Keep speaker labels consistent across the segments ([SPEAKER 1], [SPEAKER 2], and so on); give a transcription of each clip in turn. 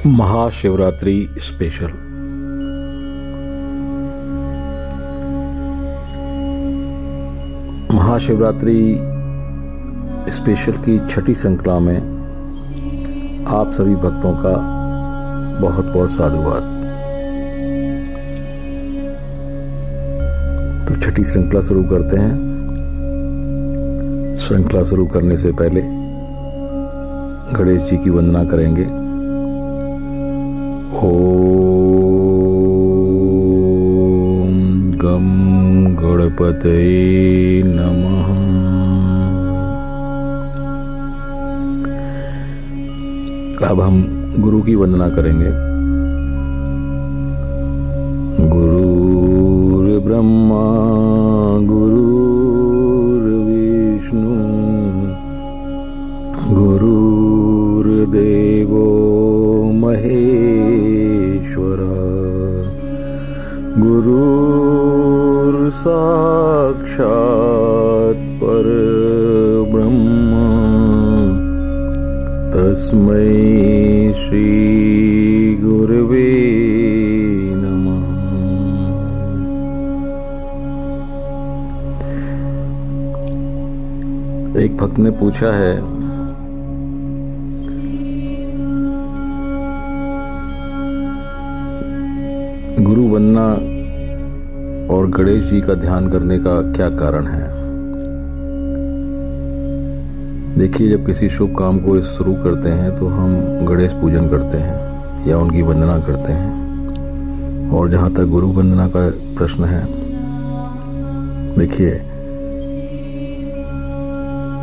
[SPEAKER 1] Mahashivratri special. Mahashivratri special की छठी श्रृंखला में आप सभी भक्तों का बहुत बहुत साधुवाद। तो छठी श्रृंखला शुरू करते हैं। श्रृंखला शुरू करने से पहले गणेश जी की वंदना करेंगे। ओम गम गणपतये नमः। अब हम गुरु की वंदना करेंगे। गुरुर् ब्रह्मा गुरुर्विष्णु गुरुर्देवो महेश्वरा गुरुर्साक्षात् परब्रह्म तस्मै श्री गुरवे नमः। एक भक्त ने पूछा है, गुरु बनना और गणेश जी का ध्यान करने का क्या कारण है। देखिए, जब किसी शुभ काम को शुरू करते हैं तो हम गणेश पूजन करते हैं या उनकी वंदना करते हैं। और जहाँ तक गुरु वंदना का प्रश्न है, देखिए,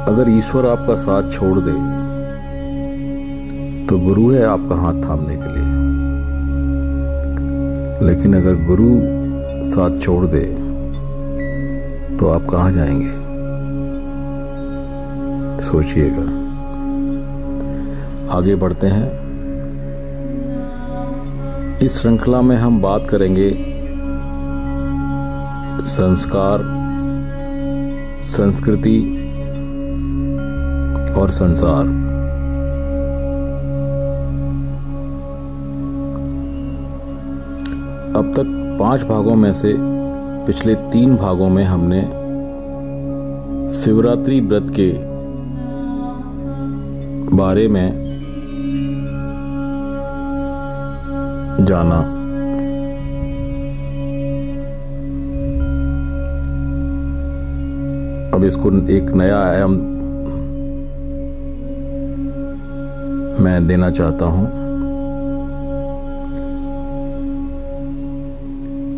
[SPEAKER 1] अगर ईश्वर आपका साथ छोड़ दे तो गुरु है आपका हाथ थामने के लिए, लेकिन अगर गुरु साथ छोड़ दे तो आप कहाँ जाएंगे, सोचिएगा। आगे बढ़ते हैं। इस श्रृंखला में हम बात करेंगे संस्कार, संस्कृति और संसार। अब तक 5 भागों में से पिछले 3 भागों में हमने शिवरात्रि व्रत के बारे में जाना। अब इसको एक नया आयाम मैं देना चाहता हूं।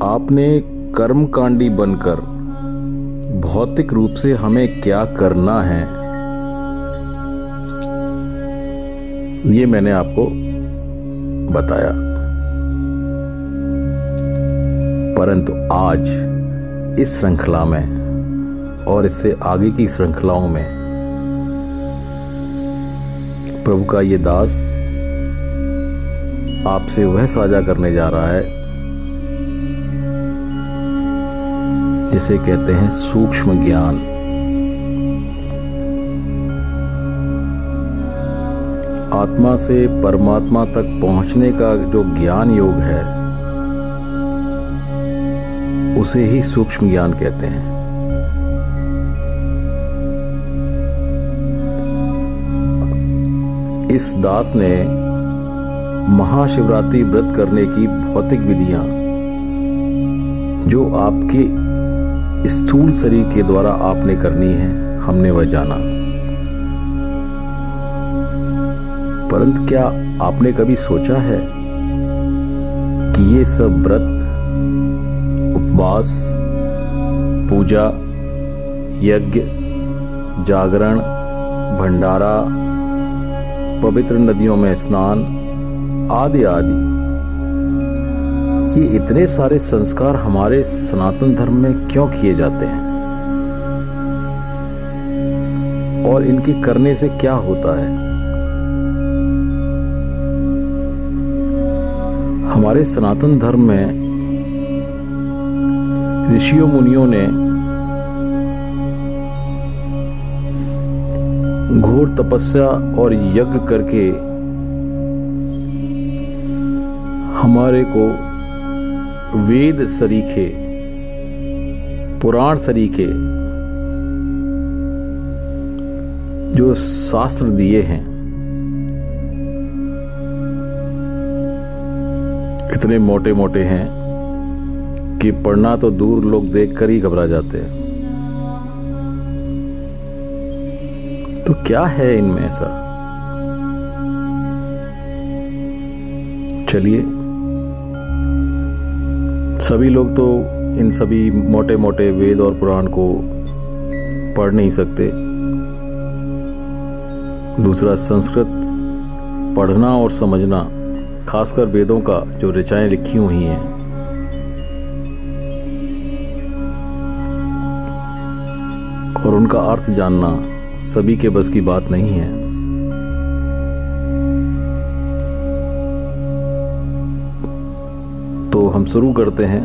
[SPEAKER 1] आपने कर्मकांडी बनकर भौतिक रूप से हमें क्या करना है, ये मैंने आपको बताया। परंतु आज इस श्रृंखला में और इससे आगे की श्रृंखलाओं में प्रभु का ये दास आपसे वह साझा करने जा रहा है जिसे कहते हैं सूक्ष्म ज्ञान। आत्मा से परमात्मा तक पहुंचने का जो ज्ञान योग है, उसे ही सूक्ष्म ज्ञान कहते हैं। इस दास ने महाशिवरात्रि व्रत करने की भौतिक विधियां जो आपके स्थूल शरीर के द्वारा आपने करनी है, हमने वह जाना। परंतु क्या आपने कभी सोचा है कि ये सब व्रत, उपवास, पूजा, यज्ञ, जागरण, भंडारा, पवित्र नदियों में स्नान आदि आदि, ये इतने सारे संस्कार हमारे सनातन धर्म में क्यों किए जाते हैं और इनके करने से क्या होता है। हमारे सनातन धर्म में ऋषियों मुनियों ने घोर तपस्या और यज्ञ करके हमारे को वेद सरीखे, पुराण सरीखे जो शास्त्र दिए हैं, इतने मोटे मोटे हैं कि पढ़ना तो दूर लोग देखकर ही घबरा जाते हैं। तो क्या है इनमें ऐसा? चलिए, सभी लोग तो इन सभी मोटे मोटे वेद और पुराण को पढ़ नहीं सकते। दूसरा, संस्कृत पढ़ना और समझना, खासकर वेदों का जो ऋचाएं लिखी हुई हैं, और उनका अर्थ जानना सभी के बस की बात नहीं है। तो हम शुरू करते हैं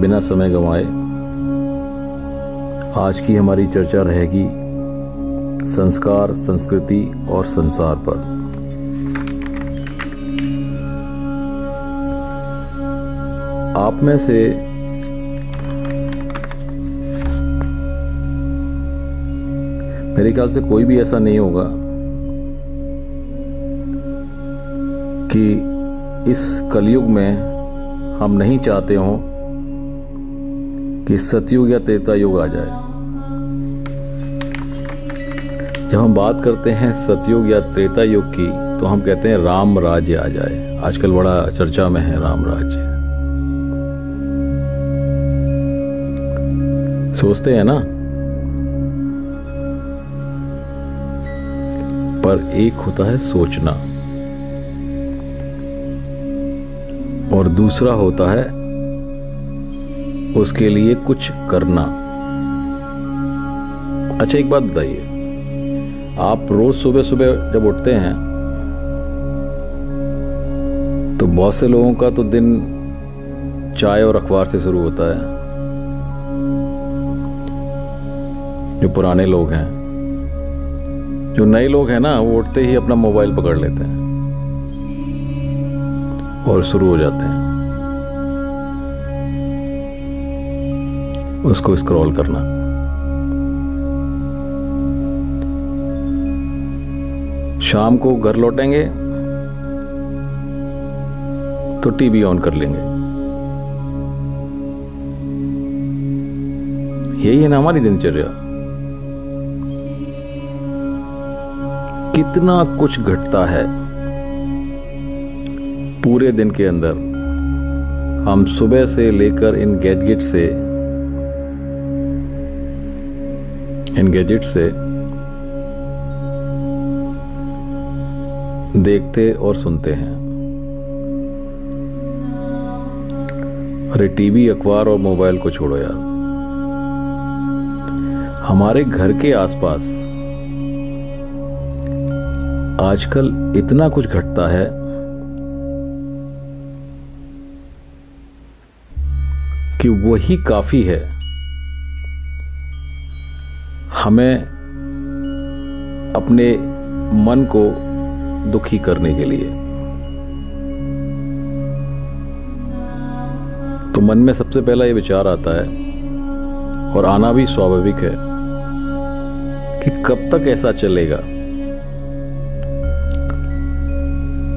[SPEAKER 1] बिना समय गंवाए। आज की हमारी चर्चा रहेगी संस्कार, संस्कृति और संसार पर। आप में से मेरे ख्याल से कोई भी ऐसा नहीं होगा कि इस कलयुग में हम नहीं चाहते हों कि सतयुग या त्रेता युग आ जाए। जब हम बात करते हैं सतयुग या त्रेता युग की, तो हम कहते हैं राम राज्य आ जाए। आजकल बड़ा चर्चा में है राम राज्य। सोचते हैं ना, पर एक होता है सोचना और दूसरा होता है उसके लिए कुछ करना। अच्छा, एक बात बताइए, आप रोज सुबह सुबह जब उठते हैं तो बहुत से लोगों का तो दिन चाय और अखबार से शुरू होता है। जो पुराने लोग हैं, जो नए लोग हैं ना, वो उठते ही अपना मोबाइल पकड़ लेते हैं और शुरू हो जाते हैं उसको स्क्रॉल करना। शाम को घर लौटेंगे तो टीवी ऑन कर लेंगे। यही है ना हमारी दिनचर्या। कितना कुछ घटता है पूरे दिन के अंदर। हम सुबह से लेकर इन गैजेट से देखते और सुनते हैं। अरे टीवी, अखबार और मोबाइल को छोड़ो यार, हमारे घर के आसपास आजकल इतना कुछ घटता है कि वही काफी है हमें अपने मन को दुखी करने के लिए। तो मन में सबसे पहला ये विचार आता है, और आना भी स्वाभाविक है, कि कब तक ऐसा चलेगा?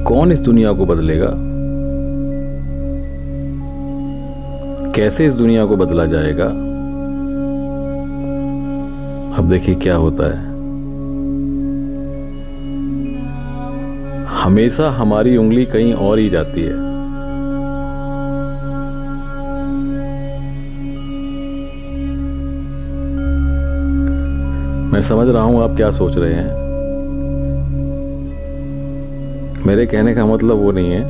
[SPEAKER 1] कौन इस दुनिया को बदलेगा? कैसे इस दुनिया को बदला जाएगा? अब देखिए क्या होता है। हमेशा हमारी उंगली कहीं और ही जाती है। मैं समझ रहा हूं आप क्या सोच रहे हैं। मेरे कहने का मतलब वो नहीं है।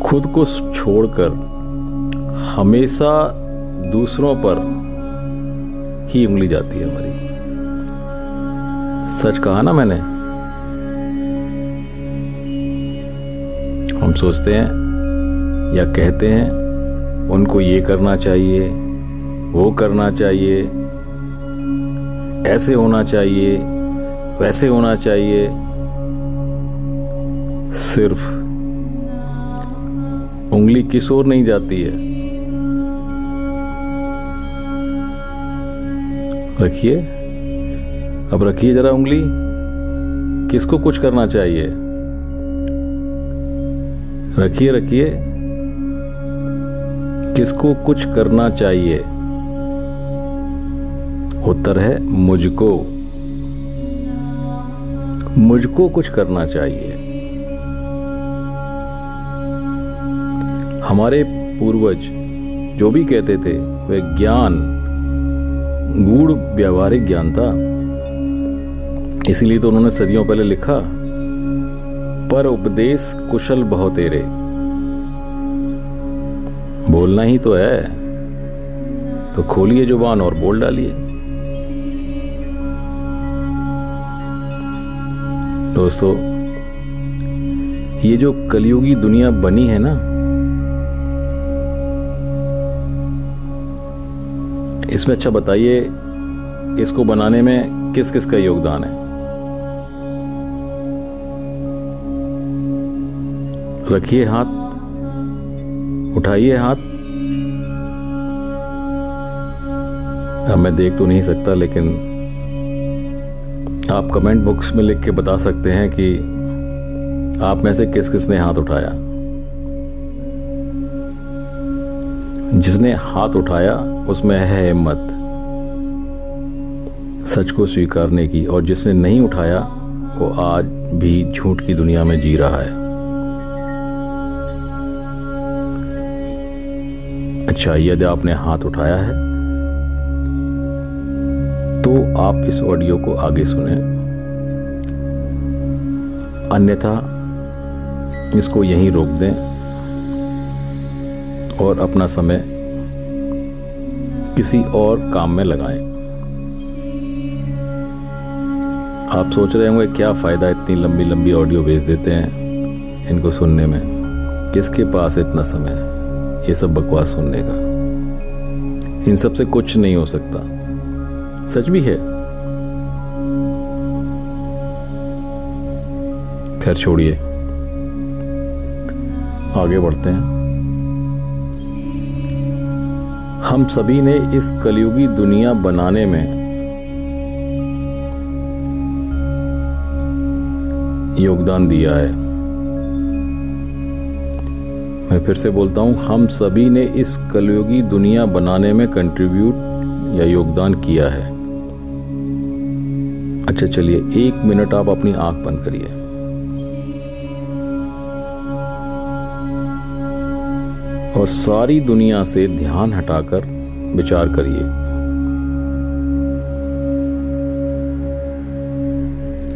[SPEAKER 1] खुद को छोड़कर हमेशा दूसरों पर ही उंगली जाती है हमारी। सच कहा ना मैंने। हम सोचते हैं या कहते हैं उनको ये करना चाहिए, वो करना चाहिए, ऐसे होना चाहिए, वैसे होना चाहिए। सिर्फ उंगली किस ओर नहीं जाती है। रखिए, अब रखिए जरा उंगली, किसको कुछ करना चाहिए। रखिए रखिए, किसको कुछ करना चाहिए। उत्तर है मुझको। मुझको कुछ करना चाहिए। हमारे पूर्वज जो भी कहते थे वह ज्ञान गूढ़ व्यावहारिक ज्ञान था। इसीलिए तो उन्होंने सदियों पहले लिखा, पर उपदेश कुशल बहु तेरे। बोलना ही तो है, तो खोलिए जुबान और बोल डालिए। दोस्तों, ये जो कलयुगी दुनिया बनी है ना, इसमें अच्छा बताइए, इसको बनाने में किस किस का योगदान है। रखिए हाथ, उठाइए हाथ। अब मैं देख तो नहीं सकता, लेकिन आप कमेंट बॉक्स में लिख के बता सकते हैं कि आप में से किस किस ने हाथ उठाया। जिसने हाथ उठाया उसमें है हिम्मत सच को स्वीकारने की, और जिसने नहीं उठाया वो आज भी झूठ की दुनिया में जी रहा है। अच्छा, यदि आपने हाथ उठाया है तो आप इस ऑडियो को आगे सुने, अन्यथा इसको यहीं रोक दें और अपना समय किसी और काम में लगाएं। आप सोच रहे होंगे क्या फायदा इतनी लंबी लंबी ऑडियो भेज देते हैं इनको सुनने में, किसके पास इतना समय है ये सब बकवास सुनने का। इन सब से कुछ नहीं हो सकता, सच भी है। खैर छोड़िए, आगे बढ़ते हैं। हम सभी ने इस कलयुगी दुनिया बनाने में योगदान दिया है। मैं फिर से बोलता हूं, हम सभी ने इस कलयुगी दुनिया बनाने में कंट्रीब्यूट या योगदान किया है। अच्छा चलिए, 1 मिनट आप अपनी आंख बंद करिए। और सारी दुनिया से ध्यान हटाकर विचार करिए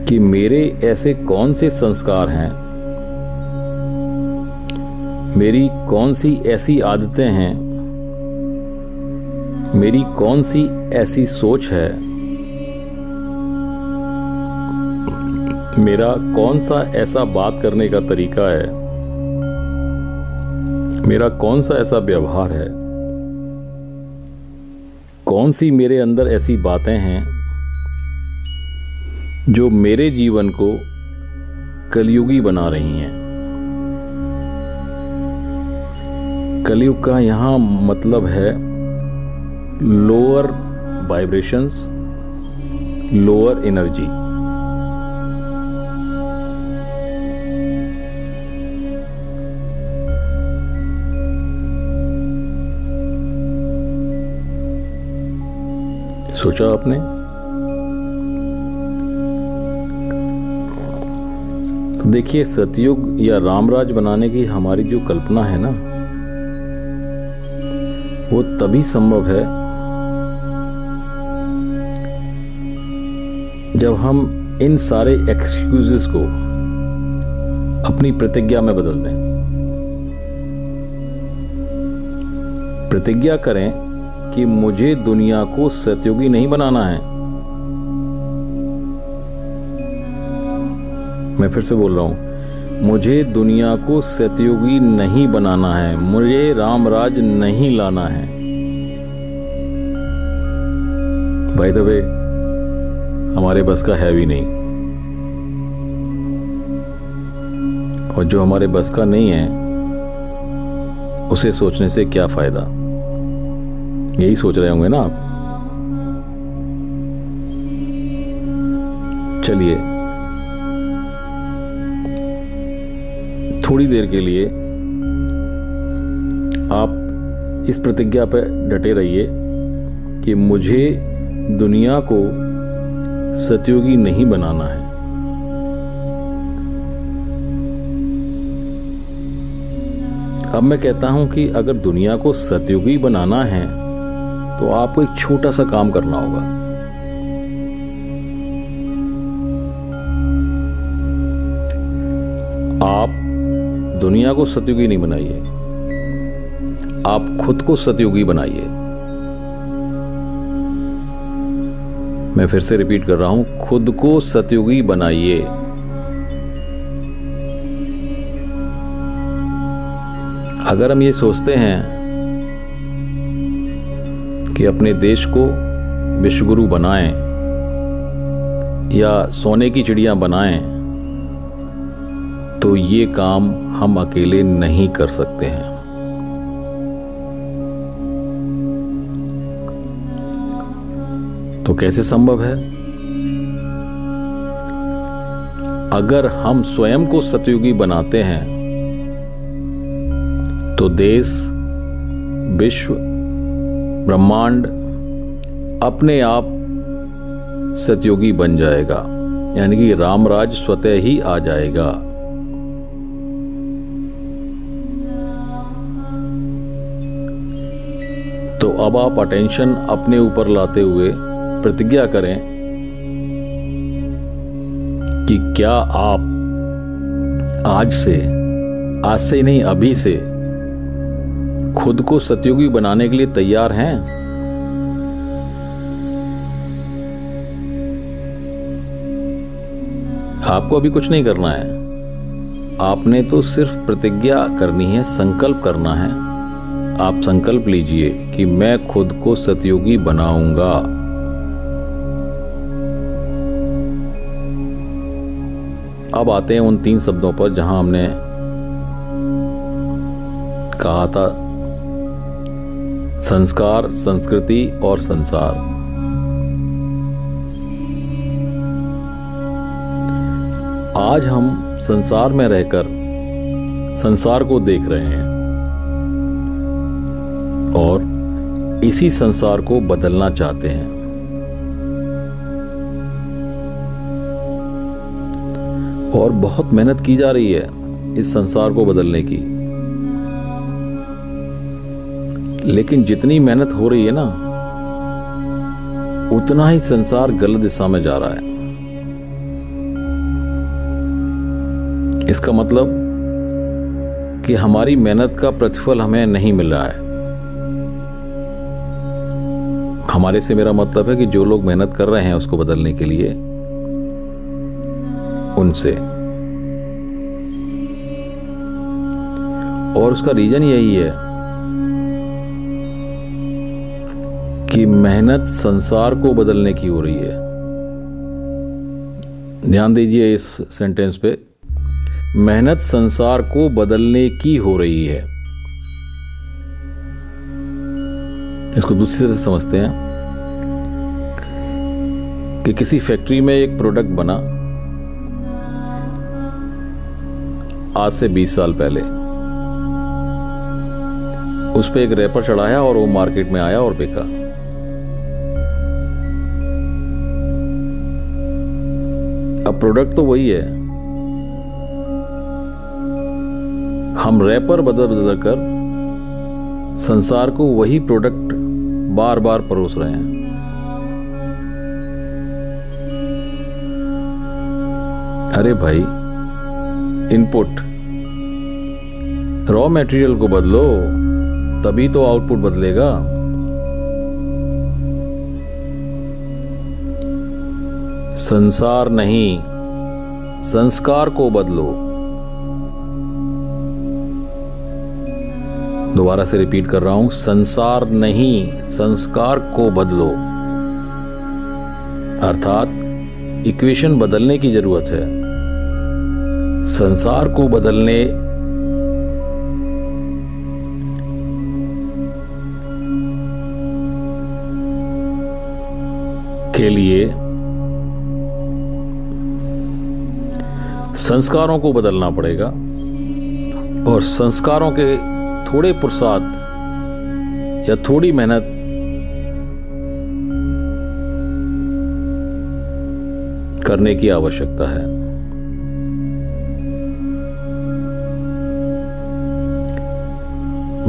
[SPEAKER 1] कि मेरे ऐसे कौन से संस्कार हैं, मेरी कौन सी ऐसी आदतें हैं, मेरी कौन सी ऐसी सोच है, मेरा कौन सा ऐसा बात करने का तरीका है, मेरा कौन सा ऐसा व्यवहार है, कौन सी मेरे अंदर ऐसी बातें हैं जो मेरे जीवन को कलयुगी बना रही हैं। कलयुग का यहां मतलब है लोअर वाइब्रेशंस, लोअर एनर्जी। सोचा आपने? तो देखिए, सतयुग या रामराज बनाने की हमारी जो कल्पना है ना, वो तभी संभव है जब हम इन सारे एक्सक्यूजेस को अपनी प्रतिज्ञा में बदल दें। प्रतिज्ञा करें कि मुझे दुनिया को सतयुगी नहीं बनाना है। मैं फिर से बोल रहा हूं, मुझे दुनिया को सतयुगी नहीं बनाना है, मुझे रामराज नहीं लाना है। बाय द वे, हमारे बस का है भी नहीं। और जो हमारे बस का नहीं है उसे सोचने से क्या फायदा, यही सोच रहे होंगे ना आप। चलिए थोड़ी देर के लिए आप इस प्रतिज्ञा पर डटे रहिए कि मुझे दुनिया को सतयुगी नहीं बनाना है। अब मैं कहता हूं कि अगर दुनिया को सतयुगी बनाना है तो आपको एक छोटा सा काम करना होगा। आप दुनिया को सतयुगी नहीं बनाइए, आप खुद को सतयुगी बनाइए। मैं फिर से रिपीट कर रहा हूं, खुद को सतयुगी बनाइए। अगर हम ये सोचते हैं कि अपने देश को विश्वगुरु बनाएं या सोने की चिड़िया बनाएं, तो ये काम हम अकेले नहीं कर सकते हैं। तो कैसे संभव है? अगर हम स्वयं को सतयुगी बनाते हैं तो देश, विश्व, ब्रह्मांड अपने आप सतयुगी बन जाएगा, यानी कि रामराज स्वतः ही आ जाएगा। तो अब आप अटेंशन अपने ऊपर लाते हुए प्रतिज्ञा करें कि क्या आप आज से नहीं, अभी से खुद को सतयुगी बनाने के लिए तैयार हैं? आपको अभी कुछ नहीं करना है, आपने तो सिर्फ प्रतिज्ञा करनी है, संकल्प करना है। आप संकल्प लीजिए कि मैं खुद को सतयुगी बनाऊंगा। अब आते हैं उन 3 शब्दों पर जहां हमने कहा था संस्कार, संस्कृति और संसार। आज हम संसार में रहकर संसार को देख रहे हैं और इसी संसार को बदलना चाहते हैं। और बहुत मेहनत की जा रही है इस संसार को बदलने की, लेकिन जितनी मेहनत हो रही है ना, उतना ही संसार गलत दिशा में जा रहा है। इसका मतलब कि हमारी मेहनत का प्रतिफल हमें नहीं मिल रहा है। हमारे से मेरा मतलब है कि जो लोग मेहनत कर रहे हैं उसको बदलने के लिए, उनसे। और उसका रीजन यही है कि मेहनत संसार को बदलने की हो रही है। ध्यान दीजिए इस सेंटेंस पे, मेहनत संसार को बदलने की हो रही है। इसको दूसरी तरह से समझते हैं कि किसी फैक्ट्री में एक प्रोडक्ट बना आज से 20 साल पहले, उस पे एक रैपर चढ़ाया और वो मार्केट में आया और बिका। अब प्रोडक्ट तो वही है, हम रैपर बदल बदल कर संसार को वही प्रोडक्ट बार बार परोस रहे हैं। अरे भाई, इनपुट रॉ मटेरियल को बदलो, तभी तो आउटपुट बदलेगा। संसार नहीं, संस्कार को बदलो। दोबारा से रिपीट कर रहा हूं, संसार नहीं, संस्कार को बदलो। अर्थात इक्वेशन बदलने की जरूरत है। संसार को बदलने के लिए संस्कारों को बदलना पड़ेगा और संस्कारों के थोड़े पुरुषार्थ या थोड़ी मेहनत करने की आवश्यकता है।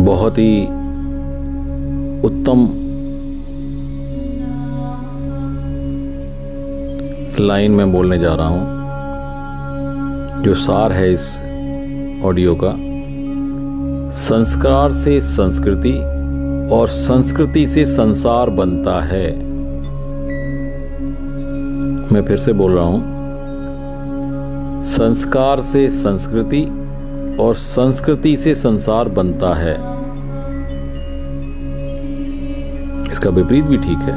[SPEAKER 1] बहुत ही उत्तम लाइन में बोलने जा रहा हूं, जो सार है इस ऑडियो का। संस्कार से संस्कृति और संस्कृति से संसार बनता है। मैं फिर से बोल रहा हूं, संस्कार से संस्कृति और संस्कृति से संसार बनता है। इसका विपरीत भी ठीक है।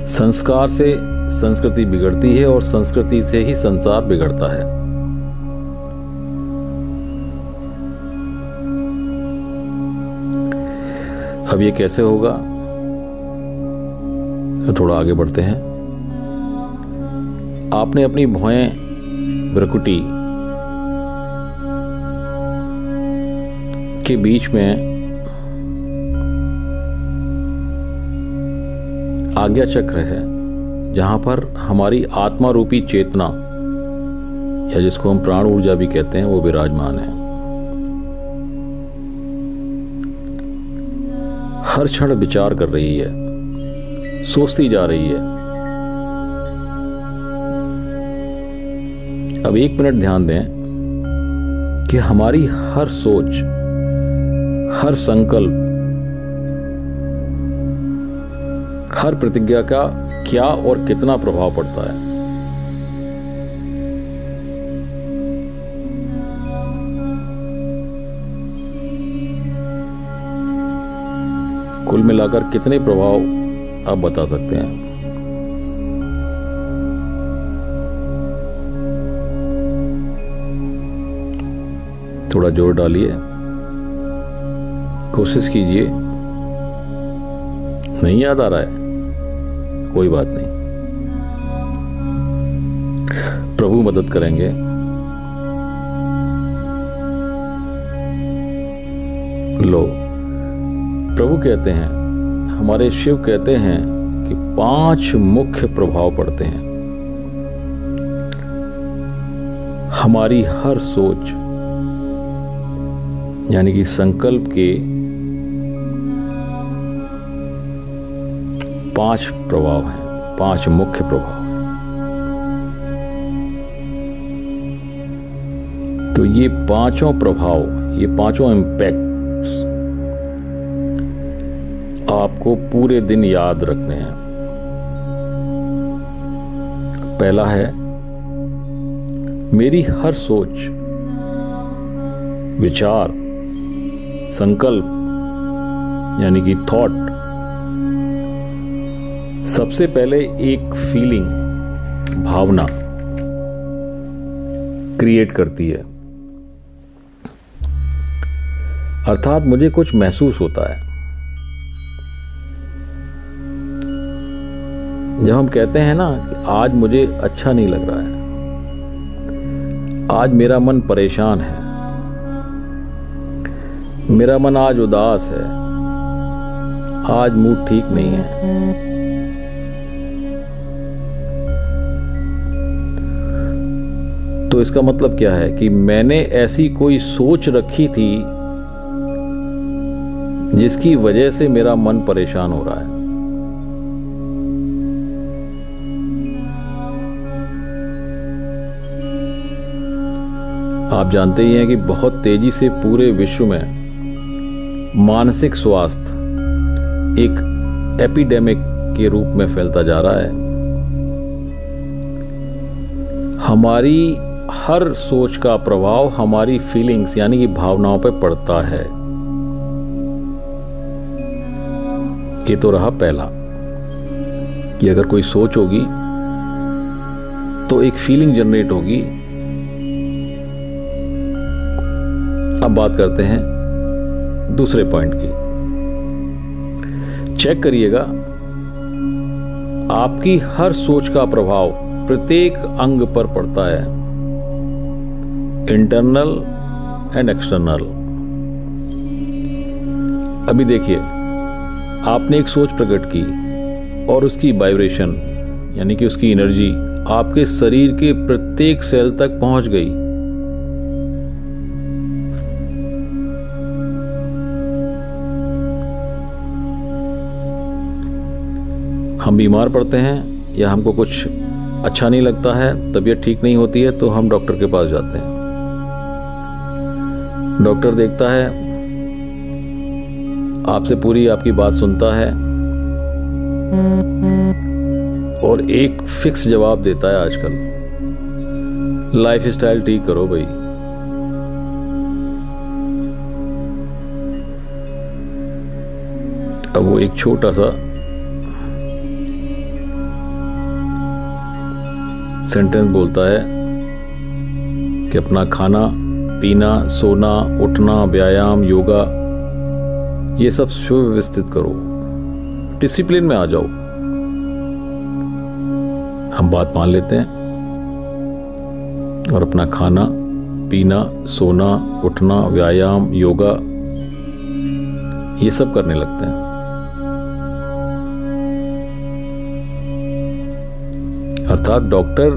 [SPEAKER 1] संस्कार से संस्कृति बिगड़ती है और संस्कृति से ही संसार बिगड़ता है। अब ये कैसे होगा, तो थोड़ा आगे बढ़ते हैं। आपने अपनी भौहें भ्रुकुटी के बीच में आज्ञा चक्र है, जहां पर हमारी आत्मा रूपी चेतना, या जिसको हम प्राण ऊर्जा भी कहते हैं, वो विराजमान है। हर क्षण विचार कर रही है, सोचती जा रही है। अब 1 मिनट ध्यान दें कि हमारी हर सोच, हर संकल्प, हर प्रतिज्ञा का क्या और कितना प्रभाव पड़ता है। कुल मिलाकर कितने प्रभाव आप बता सकते हैं? थोड़ा जोर डालिए, कोशिश कीजिए। नहीं याद आ रहा है, कोई बात नहीं, प्रभु मदद करेंगे। लो, प्रभु कहते हैं, हमारे शिव कहते हैं कि 5 मुख्य प्रभाव पड़ते हैं। हमारी हर सोच, यानी कि संकल्प के 5 प्रभाव हैं, 5 मुख्य प्रभाव। तो ये 5 प्रभाव, ये 5 इम्पैक्ट्स आपको पूरे दिन याद रखने हैं। पहला है, मेरी हर सोच, विचार, संकल्प यानी कि थॉट सबसे पहले एक फीलिंग, भावना क्रिएट करती है। अर्थात मुझे कुछ महसूस होता है। जब हम कहते हैं ना कि आज मुझे अच्छा नहीं लग रहा है, आज मेरा मन परेशान है, मेरा मन आज उदास है, आज मूड ठीक नहीं है, तो इसका मतलब क्या है कि मैंने ऐसी कोई सोच रखी थी जिसकी वजह से मेरा मन परेशान हो रहा है। आप जानते ही हैं कि बहुत तेजी से पूरे विश्व में मानसिक स्वास्थ्य एक एपिडेमिक के रूप में फैलता जा रहा है। हमारी हर सोच का प्रभाव हमारी फीलिंग्स यानी कि भावनाओं पर पड़ता है। ये तो रहा पहला कि अगर कोई सोच होगी तो एक फीलिंग जनरेट होगी। अब बात करते हैं दूसरे पॉइंट की। चेक करिएगा, आपकी हर सोच का प्रभाव प्रत्येक अंग पर पड़ता है, इंटरनल एंड एक्सटर्नल। अभी देखिए, आपने एक सोच प्रकट की और उसकी वाइब्रेशन यानी कि उसकी एनर्जी आपके शरीर के प्रत्येक सेल तक पहुंच गई। हम बीमार पड़ते हैं या हमको कुछ अच्छा नहीं लगता है, तबीयत ठीक नहीं होती है, तो हम डॉक्टर के पास जाते हैं। डॉक्टर देखता है, आपसे पूरी आपकी बात सुनता है और एक फिक्स जवाब देता है आजकल, लाइफ स्टाइल ठीक करो भाई। अब वो एक छोटा सा सेंटेंस बोलता है कि अपना खाना पीना, सोना, उठना, व्यायाम, योगा, ये सब सुव्यवस्थित करो, डिसिप्लिन में आ जाओ। हम बात मान लेते हैं और अपना खाना पीना, सोना, उठना, व्यायाम, योगा, ये सब करने लगते हैं। अर्थात डॉक्टर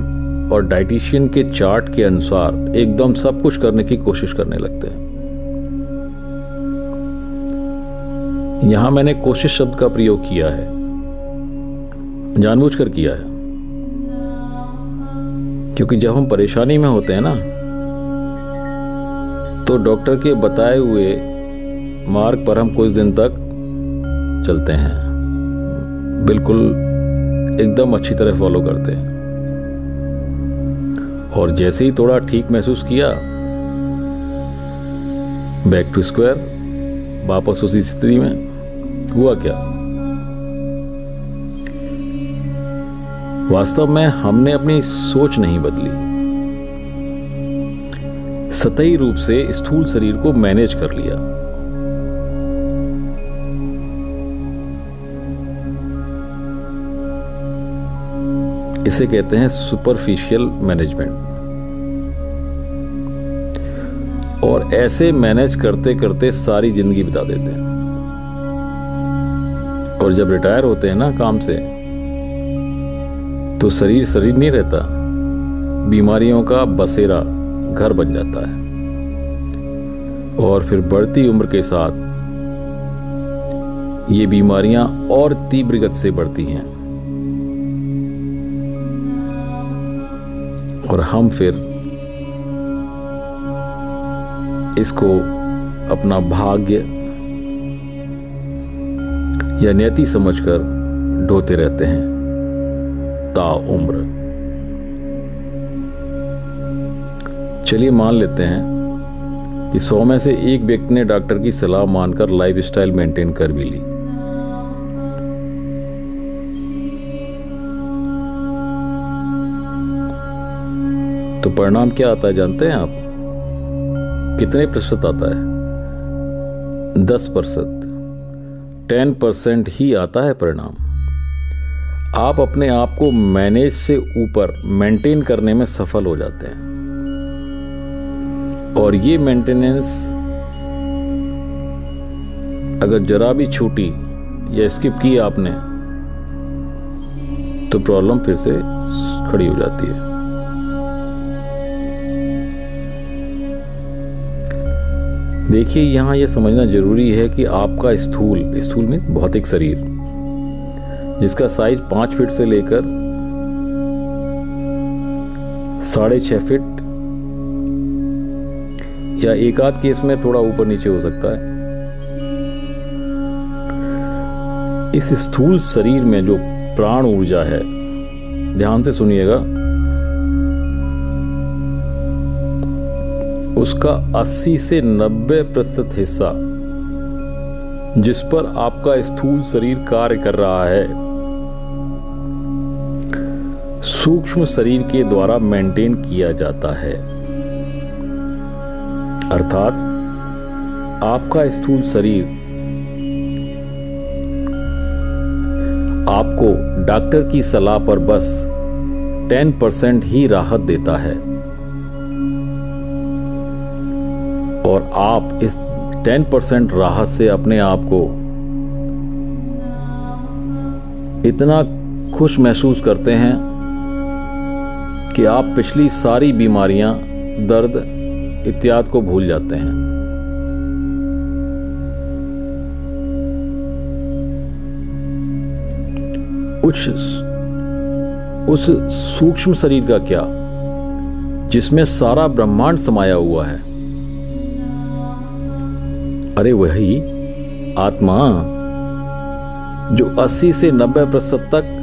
[SPEAKER 1] और डाइटिशियन के चार्ट के अनुसार एकदम सब कुछ करने की कोशिश करने लगते हैं। यहां मैंने कोशिश शब्द का प्रयोग किया है, जानबूझकर किया है, क्योंकि जब हम परेशानी में होते हैं ना, तो डॉक्टर के बताए हुए मार्ग पर हम कुछ दिन तक चलते हैं, बिल्कुल एकदम अच्छी तरह फॉलो करते हैं, और जैसे ही थोड़ा ठीक महसूस किया, बैक टू स्क्वायर, वापस उसी स्थिति में। हुआ क्या? वास्तव में हमने अपनी सोच नहीं बदली, सतही रूप से स्थूल शरीर को मैनेज कर लिया। इसे कहते हैं सुपरफिशियल मैनेजमेंट। और ऐसे मैनेज करते करते सारी जिंदगी बिता देते हैं, और जब रिटायर होते हैं ना काम से, तो शरीर शरीर नहीं रहता, बीमारियों का बसेरा घर बन जाता है। और फिर बढ़ती उम्र के साथ ये बीमारियां और तीव्र गति से बढ़ती हैं, और हम फिर इसको अपना भाग्य या नियति समझकर ढोते रहते हैं ताउम्र। चलिए मान लेते हैं कि 100 में से एक व्यक्ति ने डॉक्टर की सलाह मानकर लाइफस्टाइल मेंटेन कर भी ली। तो परिणाम क्या आता है जानते हैं आप? कितने प्रतिशत आता है? 10%, 10% ही आता है परिणाम। आप अपने आप को मैनेज से ऊपर मेंटेन करने में सफल हो जाते हैं, और ये मेंटेनेंस अगर जरा भी छूटी या स्किप की आपने, तो प्रॉब्लम फिर से खड़ी हो जाती है। देखिए, यहां यह समझना जरूरी है कि आपका स्थूल में भौतिक शरीर, जिसका साइज 5 फीट से लेकर 6.5 फीट या एक आध केस में थोड़ा ऊपर नीचे हो सकता है, इस स्थूल शरीर में जो प्राण ऊर्जा है, ध्यान से सुनिएगा, उसका 80 से 90% हिस्सा जिस पर आपका स्थूल शरीर कार्य कर रहा है, सूक्ष्म शरीर के द्वारा मेंटेन किया जाता है। अर्थात आपका स्थूल शरीर आपको डॉक्टर की सलाह पर बस 10% ही राहत देता है और आप इस 10% राहत से अपने आप को इतना खुश महसूस करते हैं कि आप पिछली सारी बीमारियां, दर्द इत्यादि को भूल जाते हैं। उस सूक्ष्म शरीर का क्या, जिसमें सारा ब्रह्मांड समाया हुआ है? अरे वही आत्मा जो 80 से 90% तक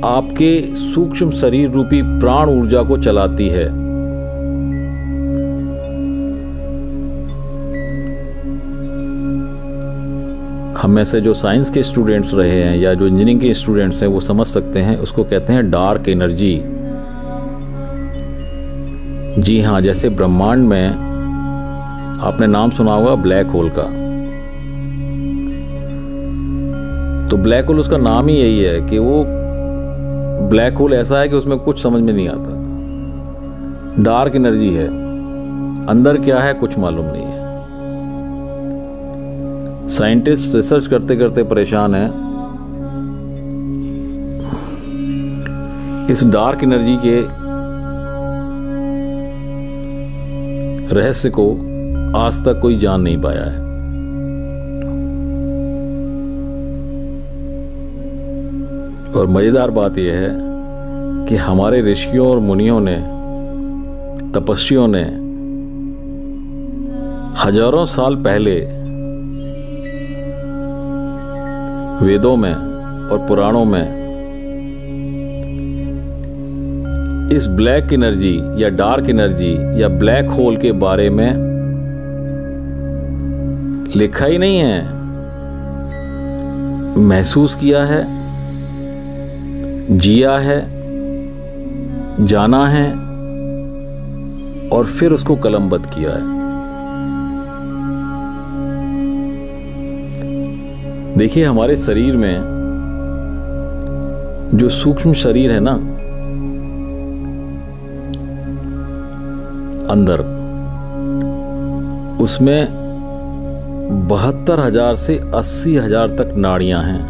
[SPEAKER 1] आपके सूक्ष्म शरीर रूपी प्राण ऊर्जा को चलाती है। हम में से जो साइंस के स्टूडेंट्स रहे हैं या जो इंजीनियरिंग के स्टूडेंट्स हैं वो समझ सकते हैं, उसको कहते हैं डार्क एनर्जी। जी हाँ, जैसे ब्रह्मांड में आपने नाम सुना होगा ब्लैक होल का, तो ब्लैक होल उसका नाम ही यही है कि वो ब्लैक होल ऐसा है कि उसमें कुछ समझ में नहीं आता। डार्क एनर्जी है, अंदर क्या है कुछ मालूम नहीं है। साइंटिस्ट रिसर्च करते करते परेशान हैं। इस डार्क एनर्जी के रहस्य को आज तक कोई जान नहीं पाया है। और मजेदार बात यह है कि हमारे ऋषियों और मुनियों ने, तपस्वियों ने हजारों साल पहले वेदों में और पुराणों में इस ब्लैक एनर्जी या डार्क एनर्जी या ब्लैक होल के बारे में लिखा ही नहीं है, महसूस किया है, जिया है, जाना है और फिर उसको कलमबद्ध किया है। देखिए, हमारे शरीर में जो सूक्ष्म शरीर है ना, अंदर उसमें 72,000 से 80,000 तक नाड़ियां हैं।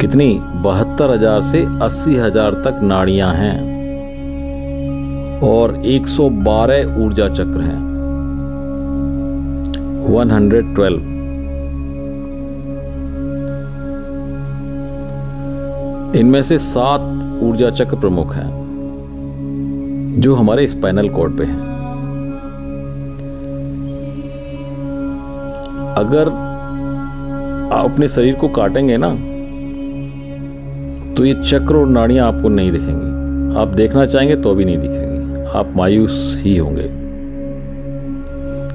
[SPEAKER 1] कितनी? 72,000 से 80,000 तक नाड़ियां हैं और 112 ऊर्जा चक्र हैं। 112। इनमें से 7 ऊर्जा चक्र प्रमुख हैं जो हमारे स्पाइनल कॉर्ड पे हैं। अगर आप अपने शरीर को काटेंगे ना तो ये चक्र और नाड़ियां आपको नहीं दिखेंगी। आप देखना चाहेंगे तो भी नहीं दिखेंगी। आप मायूस ही होंगे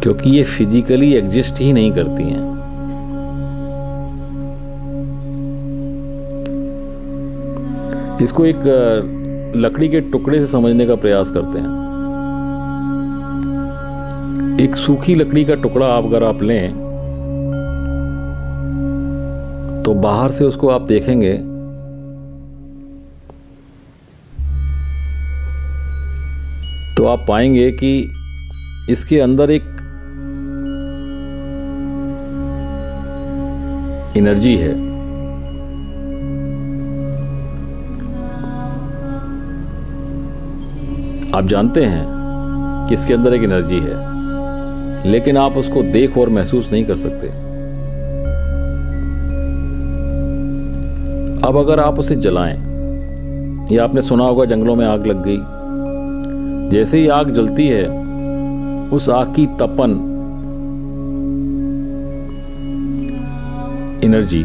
[SPEAKER 1] क्योंकि ये फिजिकली एग्जिस्ट ही नहीं करती हैं। इसको एक लकड़ी के टुकड़े से समझने का प्रयास करते हैं। एक सूखी लकड़ी का टुकड़ा अगर आप लें तो बाहर से उसको आप देखेंगे तो आप पाएंगे कि इसके अंदर एक एनर्जी है। आप जानते हैं कि इसके अंदर एक एनर्जी है, लेकिन आप उसको देख और महसूस नहीं कर सकते। अब अगर आप उसे जलाएं, या आपने सुना होगा जंगलों में आग लग गई, जैसे ही आग जलती है उस आग की तपन, एनर्जी,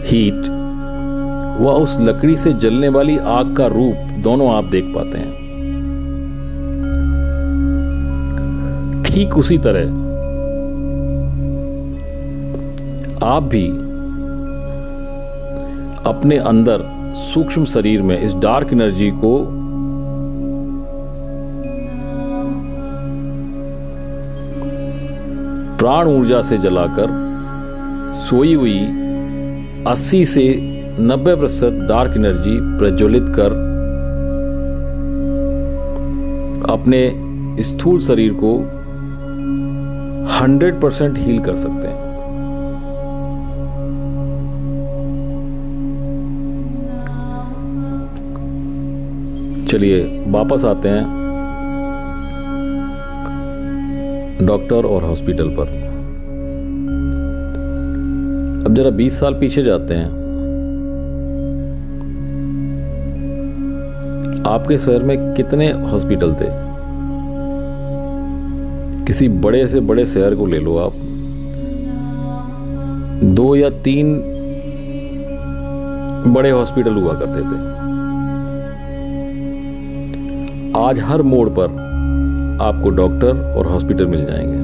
[SPEAKER 1] हीट, वह उस लकड़ी से जलने वाली आग का रूप दोनों आप देख पाते हैं। ठीक उसी तरह आप भी अपने अंदर सूक्ष्म शरीर में इस डार्क एनर्जी को प्राण ऊर्जा से जलाकर सोई हुई 80 से 90% डार्क एनर्जी प्रज्वलित कर अपने स्थूल शरीर को 100% हील कर सकते हैं। चलिए वापस आते हैं डॉक्टर और हॉस्पिटल पर। अब जरा 20 साल पीछे जाते हैं। आपके शहर में कितने हॉस्पिटल थे? किसी बड़े से बड़े शहर को ले लो आप, 2 या 3 बड़े हॉस्पिटल हुआ करते थे। आज हर मोड़ पर आपको डॉक्टर और हॉस्पिटल मिल जाएंगे।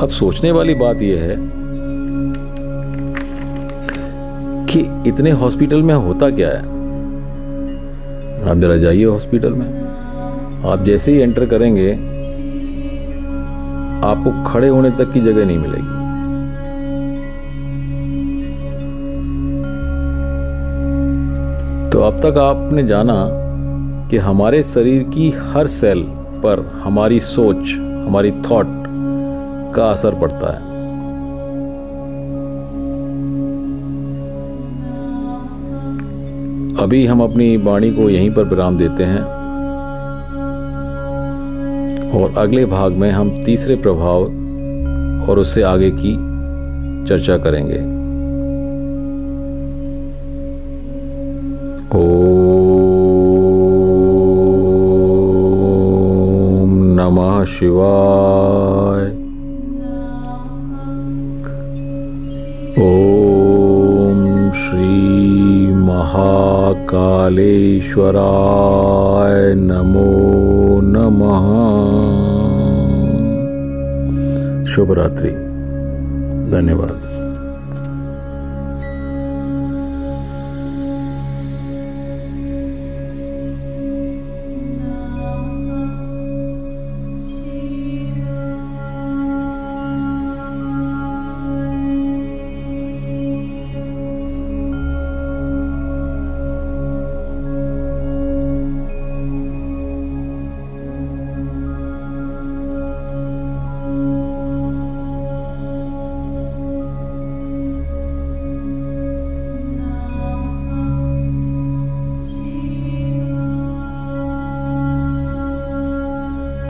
[SPEAKER 1] अब सोचने वाली बात यह है कि इतने हॉस्पिटल में होता क्या है। आप जरा जाइए हॉस्पिटल में, आप जैसे ही एंटर करेंगे आपको खड़े होने तक की जगह नहीं मिलेगी। तो अब तक आपने जाना कि हमारे शरीर की हर सेल पर हमारी सोच, हमारी थॉट का असर पड़ता है। अभी हम अपनी वाणी को यहीं पर विराम देते हैं और अगले भाग में हम तीसरे प्रभाव और उससे आगे की चर्चा करेंगे। ओम नमः शिवाय। ओम श्री महाकालेश्वराय नमो नमः। शुभ रात्रि। धन्यवाद।